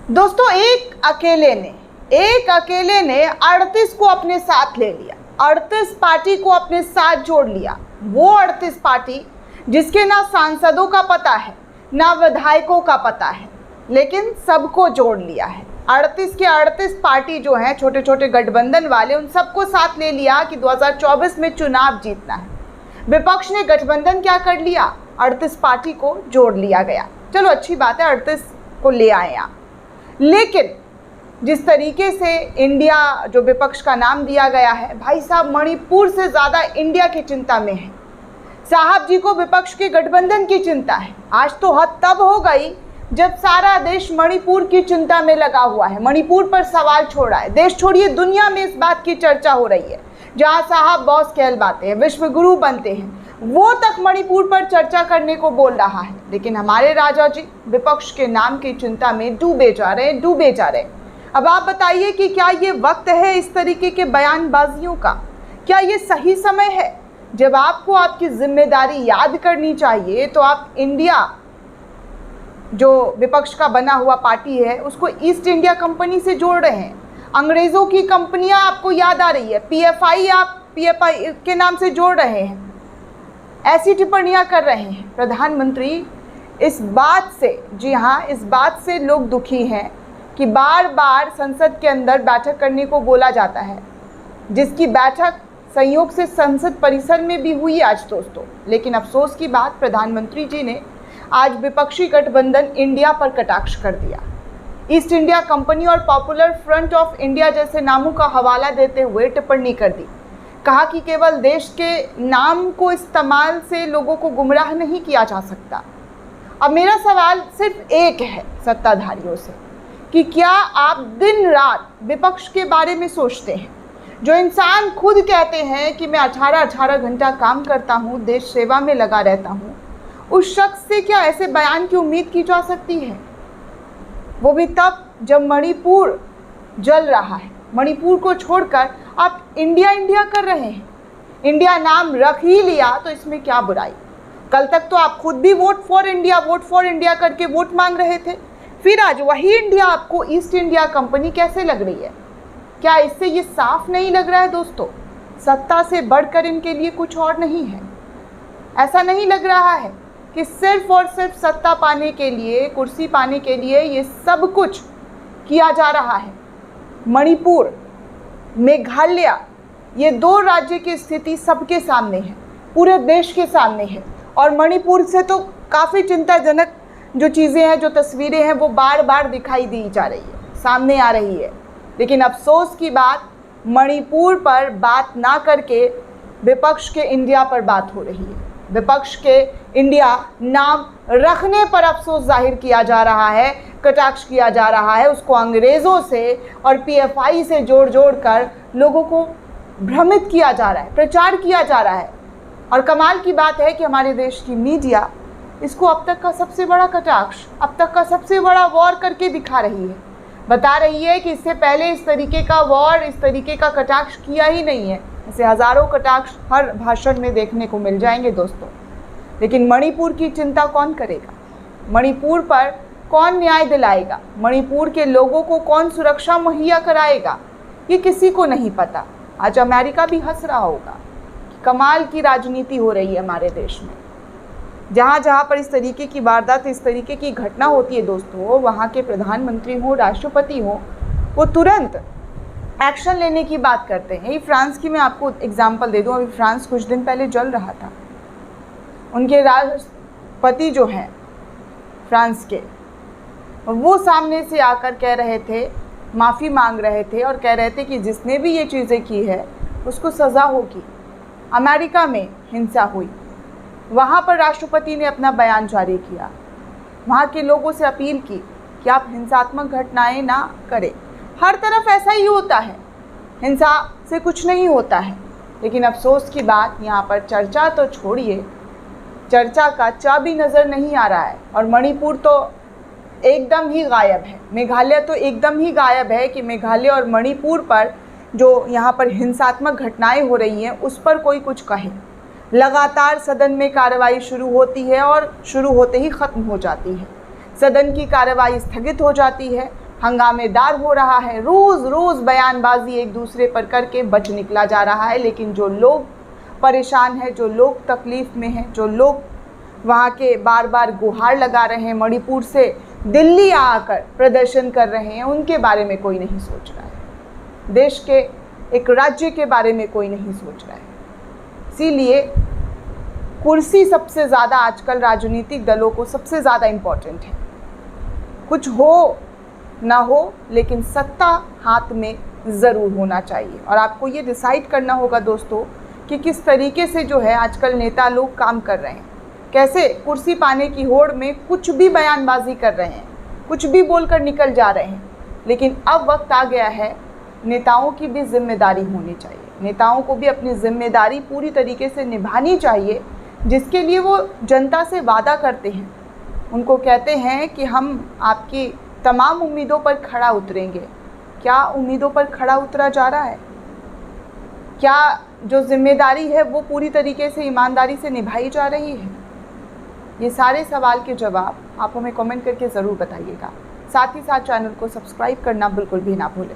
दोस्तों एक अकेले ने 38 को अपने साथ ले लिया, 38 पार्टी को अपने साथ जोड़ लिया। वो 38 पार्टी जिसके ना सांसदों का पता है ना विधायकों का पता है, लेकिन सबको जोड़ लिया है। 38 के 38 पार्टी जो हैं, छोटे छोटे गठबंधन वाले, उन सबको साथ ले लिया कि 2024 में चुनाव जीतना है। विपक्ष ने गठबंधन क्या कर लिया, 38 पार्टी को जोड़ लिया गया। चलो अच्छी बात है, 38 को ले आए आप। लेकिन जिस तरीके से इंडिया जो विपक्ष का नाम दिया गया है, भाई साहब मणिपुर से ज़्यादा इंडिया की चिंता में है। साहब जी को विपक्ष के गठबंधन की चिंता है। आज तो हद तब हो गई जब सारा देश मणिपुर की चिंता में लगा हुआ है, मणिपुर पर सवाल छोड़ा है। देश छोड़िए, दुनिया में इस बात की चर्चा हो रही है। जहाँ साहब बॉस कहलवाते हैं, विश्व गुरु बनते हैं, वो तक मणिपुर पर चर्चा करने को बोल रहा है। लेकिन हमारे राजा जी विपक्ष के नाम की चिंता में डूबे जा रहे हैं। अब आप बताइए कि क्या ये वक्त है इस तरीके के बयानबाजियों का? क्या ये सही समय है? जब आपको आपकी जिम्मेदारी याद करनी चाहिए तो आप इंडिया जो विपक्ष का बना हुआ पार्टी है उसको ईस्ट इंडिया कंपनी से जोड़ रहे हैं। अंग्रेज़ों की कंपनियां आपको याद आ रही है, पीएफआई आप पीएफआई के नाम से जोड़ रहे हैं, ऐसी टिप्पणियां कर रहे हैं। प्रधानमंत्री इस बात से, जी हाँ, इस बात से लोग दुखी हैं कि बार बार संसद के अंदर बैठक करने को बोला जाता है, जिसकी बैठक संयोग से संसद परिसर में भी हुई आज दोस्तों। लेकिन अफसोस की बात, प्रधानमंत्री जी ने आज विपक्षी गठबंधन इंडिया पर कटाक्ष कर दिया। ईस्ट इंडिया कंपनी और पॉपुलर फ्रंट ऑफ इंडिया जैसे नामों का हवाला देते हुए टिप्पणी कर दी। कहा कि केवल देश के नाम को इस्तेमाल से लोगों को गुमराह नहीं किया जा सकता। अब मेरा सवाल सिर्फ एक है सत्ताधारियों से कि क्या आप दिन रात विपक्ष के बारे में सोचते हैं? जो इंसान खुद कहते हैं कि मैं 18 घंटा काम करता हूँ, देश सेवा में लगा रहता हूँ, उस शख्स से क्या ऐसे बयान की उम्मीद की जा सकती है? वो भी तब जब मणिपुर जल रहा है। मणिपुर को छोड़कर आप इंडिया कर रहे हैं। इंडिया नाम रख ही लिया तो इसमें क्या बुराई? कल तक तो आप खुद भी वोट फॉर इंडिया करके वोट मांग रहे थे। फिर आज वही इंडिया आपको ईस्ट इंडिया कंपनी कैसे लग रही है? क्या इससे ये साफ नहीं लग रहा है दोस्तों, सत्ता से बढ़कर इनके लिए कुछ और नहीं है? ऐसा नहीं लग रहा है कि सिर्फ और सिर्फ सत्ता पाने के लिए, कुर्सी पाने के लिए ये सब कुछ किया जा रहा है? मणिपुर, मेघालय, ये दो राज्य की स्थिति सबके सामने है, पूरे देश के सामने है। और मणिपुर से तो काफ़ी चिंताजनक जो चीज़ें हैं, जो तस्वीरें हैं, वो बार बार दिखाई दी जा रही है, सामने आ रही है। लेकिन अफसोस की बात, मणिपुर पर बात ना करके विपक्ष के इंडिया पर बात हो रही है। विपक्ष के इंडिया नाम रखने पर अफसोस जाहिर किया जा रहा है, कटाक्ष किया जा रहा है। उसको अंग्रेज़ों से और पीएफआई से जोड़ कर लोगों को भ्रमित किया जा रहा है, प्रचार किया जा रहा है। और कमाल की बात है कि हमारे देश की मीडिया इसको अब तक का सबसे बड़ा कटाक्ष, अब तक का सबसे बड़ा वॉर करके दिखा रही है। बता रही है कि इससे पहले इस तरीके का वॉर, इस तरीके का कटाक्ष किया ही नहीं है। ऐसे हज़ारों कटाक्ष हर भाषण में देखने को मिल जाएंगे दोस्तों। लेकिन मणिपुर की चिंता कौन करेगा? मणिपुर पर कौन न्याय दिलाएगा? मणिपुर के लोगों को कौन सुरक्षा मुहैया कराएगा? ये किसी को नहीं पता। आज अमेरिका भी हंस रहा होगा। कमाल की राजनीति हो रही है हमारे देश में। जहाँ जहाँ पर इस तरीके की वारदात, इस तरीके की घटना होती है दोस्तों, वहाँ के प्रधानमंत्री हो, राष्ट्रपति हो, वो तुरंत एक्शन लेने की बात करते हैं। ये फ्रांस की मैं आपको एग्जांपल दे दूँ। अभी फ्रांस कुछ दिन पहले जल रहा था। उनके राष्ट्रपति जो हैं फ्रांस के, वो सामने से आकर कह रहे थे, माफ़ी मांग रहे थे और कह रहे थे कि जिसने भी ये चीज़ें की है उसको सज़ा होगी। अमेरिका में हिंसा हुई, वहाँ पर राष्ट्रपति ने अपना बयान जारी किया, वहाँ के लोगों से अपील की कि आप हिंसात्मक घटनाएं ना करें। हर तरफ ऐसा ही होता है, हिंसा से कुछ नहीं होता है। लेकिन अफसोस की बात, यहाँ पर चर्चा तो छोड़िए, चर्चा का चा भी नज़र नहीं आ रहा है। और मणिपुर तो एकदम ही गायब है, मेघालय तो एकदम ही गायब है कि मेघालय और मणिपुर पर जो यहाँ पर हिंसात्मक घटनाएं हो रही हैं उस पर कोई कुछ कहे। लगातार सदन में कार्रवाई शुरू होती है और शुरू होते ही ख़त्म हो जाती है। सदन की कार्रवाई स्थगित हो जाती है, हंगामेदार हो रहा है, रोज़ रोज़ बयानबाजी एक दूसरे पर करके बच निकला जा रहा है। लेकिन जो लोग परेशान हैं, जो लोग तकलीफ़ में हैं, जो लोग वहाँ के बार बार गुहार लगा रहे हैं, मणिपुर से दिल्ली आकर प्रदर्शन कर रहे हैं, उनके बारे में कोई नहीं सोच रहा है। देश के एक राज्य के बारे में कोई नहीं सोच रहा है। इसीलिए कुर्सी सबसे ज़्यादा आजकल राजनीतिक दलों को सबसे ज़्यादा इम्पॉर्टेंट है। कुछ हो ना हो, लेकिन सत्ता हाथ में ज़रूर होना चाहिए। और आपको ये डिसाइड करना होगा दोस्तों कि किस तरीके से जो है आजकल नेता लोग काम कर रहे हैं, कैसे कुर्सी पाने की होड़ में कुछ भी बयानबाजी कर रहे हैं, कुछ भी बोलकर निकल जा रहे हैं। लेकिन अब वक्त आ गया है, नेताओं की भी जिम्मेदारी होनी चाहिए। नेताओं को भी अपनी जिम्मेदारी पूरी तरीके से निभानी चाहिए, जिसके लिए वो जनता से वादा करते हैं। उनको कहते हैं कि हम आपकी तमाम उम्मीदों पर खरा उतरेंगे। क्या उम्मीदों पर खरा उतरा जा रहा है? क्या जो जिम्मेदारी है वो पूरी तरीके से ईमानदारी से निभाई जा रही है? ये सारे सवाल के जवाब आप हमें कमेंट करके ज़रूर बताइएगा। साथ ही साथ चैनल को सब्सक्राइब करना बिल्कुल भी ना भूलें।